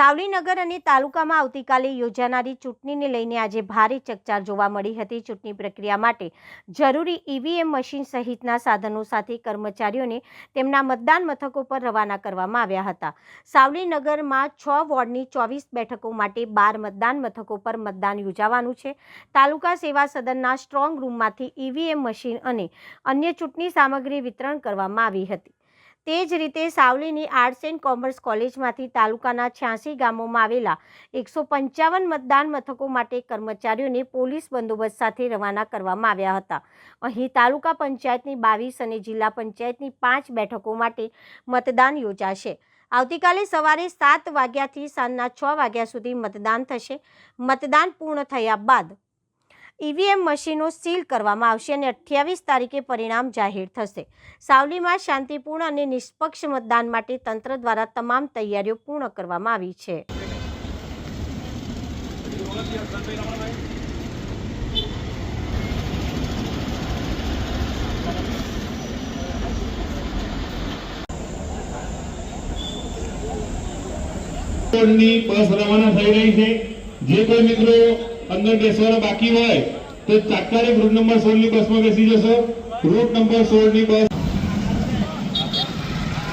સાવલી નગર અને તાલુકામાં આવતીકાલે યોજાનારી ચૂંટણીને લઈને આજે ભારે ચકચાર જોવા મળી હતી। ચૂંટણી પ્રક્રિયા માટે જરૂરી ઈવીએમ મશીન સહિતના સાધનો સાથે કર્મચારીઓને તેમના મતદાન મથકો પર રવાના કરવામાં આવ્યા હતા। સાવલી નગરમાં 6 વોર્ડની 24 બેઠકો માટે 12 મતદાન મથકો પર મતદાન યોજાવાનું છે। તાલુકા સેવા સદનના સ્ટ્રોંગ રૂમમાંથી ઈવીએમ મશીન અને અન્ય ચૂંટણી સામગ્રી વિતરણ કરવામાં આવી હતી। તે જ રીતે સાવલીની આર્ટ્સ એન્ડ કોમર્સ કોલેજમાંથી તાલુકાના 86 ગામોમાં આવેલા 155 મતદાન મથકો માટે કર્મચારીઓને પોલીસ બંદોબસ્ત સાથે રવાના કરવામાં આવ્યા હતા। અહીં તાલુકા પંચાયતની 22 અને જિલ્લા પંચાયતની 5 બેઠકો માટે મતદાન યોજાશે। આવતીકાલે સવારે 7 વાગ્યાથી સાંજના 6 વાગ્યા સુધી મતદાન થશે। મતદાન પૂર્ણ થયા બાદ ઈવીએમ મશીનો સીલ કરવામાં આવશે અને 28 તારીખે પરિણામ જાહેર થશે। સાવલીમાં શાંતિપૂર્ણ અને નિષ્પક્ષ મતદાન માટે તંત્ર દ્વારા તમામ તૈયારીઓ પૂર્ણ કરવામાં આવી છે। બસ રવાના થઈ રહી છે। જે કોઈ મિત્રો अंदर बेसवाना बाकी હોય તો તાત્કાલિક રૂટ નંબર 16 ની બસમાં બેસી જશો। રૂટ નંબર 16 ની બસ